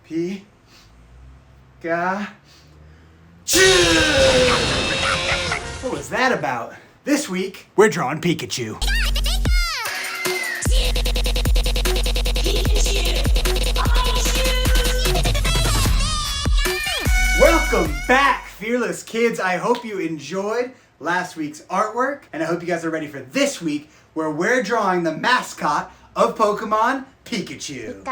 Pikachu. What was that about? This week, we're drawing Pikachu. Welcome back, fearless kids. I hope you enjoyed last week's artwork, and I hope you guys are ready for this week, where we're drawing the mascot of Pokemon, Pikachu.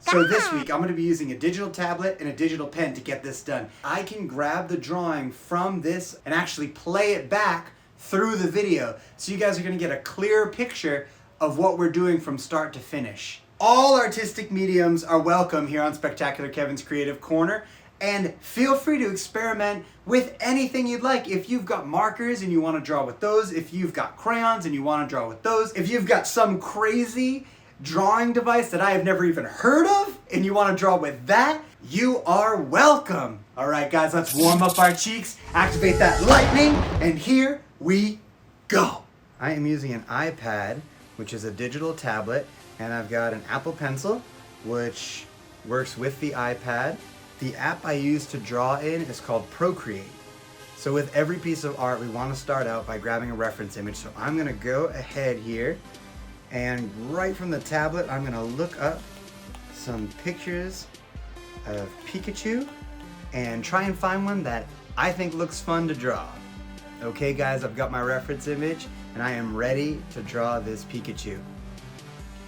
So this week, I'm going to be using a digital tablet and a digital pen to get this done. I can grab the drawing from this and actually play it back through the video, so you guys are going to get a clearer picture of what we're doing from start to finish. All artistic mediums are welcome here on Spectacular Kevin's Creative Corner. And feel free to experiment with anything you'd like. If you've got markers and you want to draw with those, if you've got crayons and you want to draw with those, if you've got some crazy drawing device that I have never even heard of and you want to draw with that, you are welcome. All right, guys, let's warm up our cheeks, activate that lightning, and here we go. I am using an iPad, which is a digital tablet, and I've got an Apple Pencil, which works with the iPad. The app I use to draw in is called Procreate. So with every piece of art, we want to start out by grabbing a reference image. So I'm going to go ahead here, and right from the tablet, I'm going to look up some pictures of Pikachu and try and find one that I think looks fun to draw. Okay guys, I've got my reference image and I am ready to draw this Pikachu.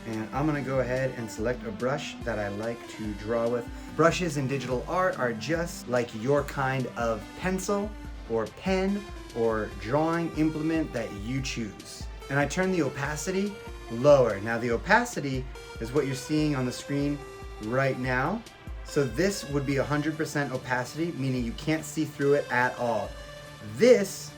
And I'm gonna go ahead and select a brush that I like to draw with. Brushes in digital art are just like your kind of pencil or pen or drawing implement that you choose. And I turn the opacity lower. Now the opacity is what you're seeing on the screen right now. So this would be 100% opacity, meaning you can't see through it at all. This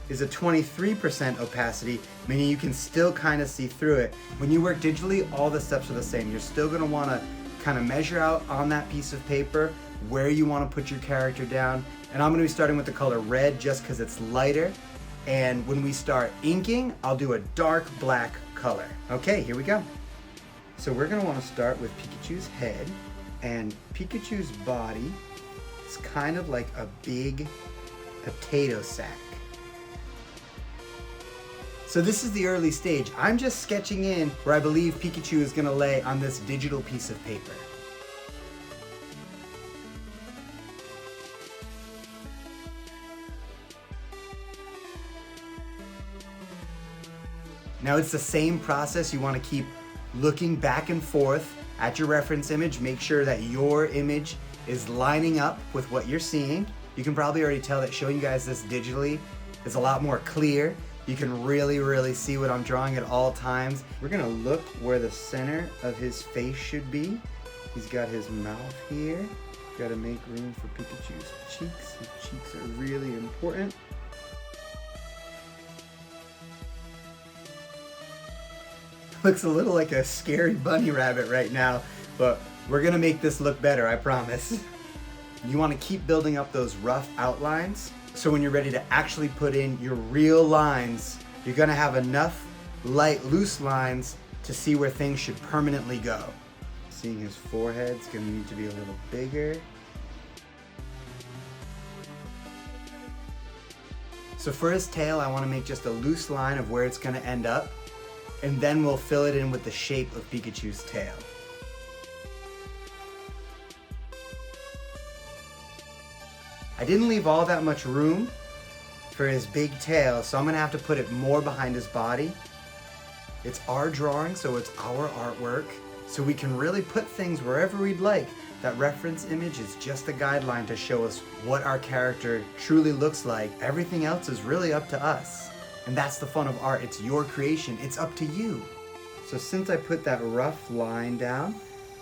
is a 23% opacity, meaning you can still kind of see through it. When you work digitally, all the steps are the same. You're still gonna wanna kind of measure out on that piece of paper where you wanna put your character down. And I'm gonna be starting with the color red just because it's lighter. And when we start inking, I'll do a dark black color. Okay, here we go. So we're gonna wanna start with Pikachu's head, and Pikachu's body is kind of like a big potato sack. So this is the early stage. I'm just sketching in where I believe Pikachu is gonna lay on this digital piece of paper. Now it's the same process. You wanna keep looking back and forth at your reference image. Make sure that your image is lining up with what you're seeing. You can probably already tell that showing you guys this digitally is a lot more clear. You can really see what I'm drawing at all times. We're gonna look where the center of his face should be. He's got his mouth here. Gotta make room for Pikachu's cheeks. His cheeks are really important. Looks a little like a scary bunny rabbit right now, but we're gonna make this look better, I promise. You wanna keep building up those rough outlines. So when you're ready to actually put in your real lines, you're gonna have enough light, loose lines to see where things should permanently go. Seeing his forehead's gonna need to be a little bigger. So for his tail, I wanna make just a loose line of where it's gonna end up, and then we'll fill it in with the shape of Pikachu's tail. I didn't leave all that much room for his big tail, so I'm gonna have to put it more behind his body. It's our drawing, so it's our artwork, so we can really put things wherever we'd like. That reference image is just a guideline to show us what our character truly looks like. Everything else is really up to us. And that's the fun of art. It's your creation. It's up to you. So since I put that rough line down,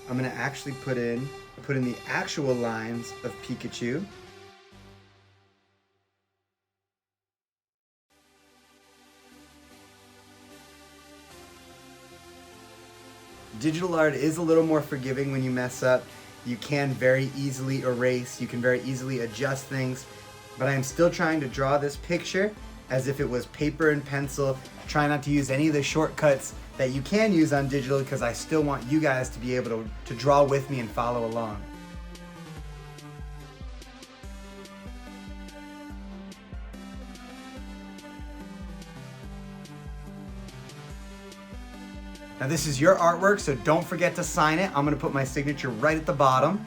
I'm gonna actually put in the actual lines of Pikachu. Digital art is a little more forgiving when you mess up. You can very easily erase, you can very easily adjust things, but I am still trying to draw this picture as if it was paper and pencil. Try not to use any of the shortcuts that you can use on digital because I still want you guys to be able to draw with me and follow along. Now this is your artwork, so don't forget to sign it. I'm gonna put my signature right at the bottom.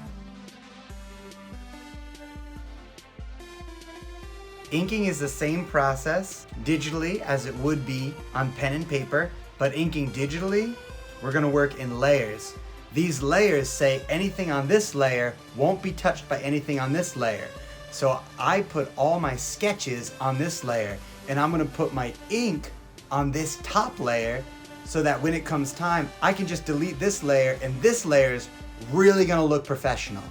Inking is the same process digitally as it would be on pen and paper, but inking digitally, we're gonna work in layers. These layers say anything on this layer won't be touched by anything on this layer. So I put all my sketches on this layer, and I'm gonna put my ink on this top layer so that when it comes time, I can just delete this layer, and this layer is really gonna look professional.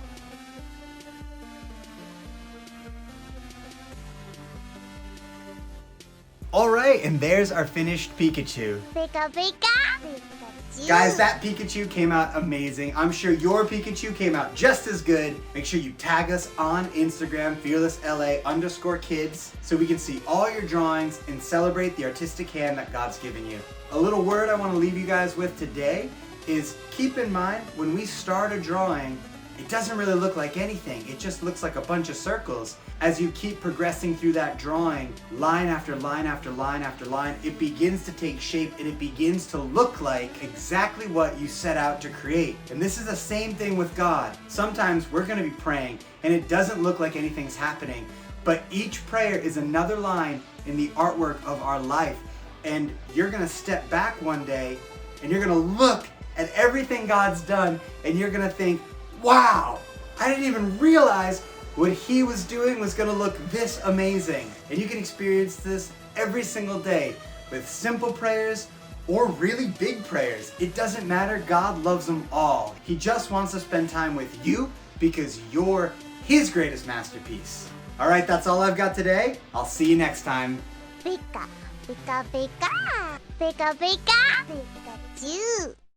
All right, and there's our finished Pikachu. Pika Pika! Pikachu! Guys, that Pikachu came out amazing. I'm sure your Pikachu came out just as good. Make sure you tag us on Instagram, fearlessla_kids, so we can see all your drawings and celebrate the artistic hand that God's given you. A little word I want to leave you guys with today is keep in mind when we start a drawing, it doesn't really look like anything. It just looks like a bunch of circles. As you keep progressing through that drawing, line after line after line after line, it begins to take shape and it begins to look like exactly what you set out to create. And this is the same thing with God. Sometimes we're gonna be praying and it doesn't look like anything's happening, but each prayer is another line in the artwork of our life. And you're gonna step back one day and you're gonna look at everything God's done and you're gonna think, wow, I didn't even realize what he was doing was gonna look this amazing. And you can experience this every single day with simple prayers or really big prayers. It doesn't matter, God loves them all. He just wants to spend time with you because you're his greatest masterpiece. All right, that's all I've got today. I'll see you next time. Pika Pika Pika! Pika Pika! Pikachu!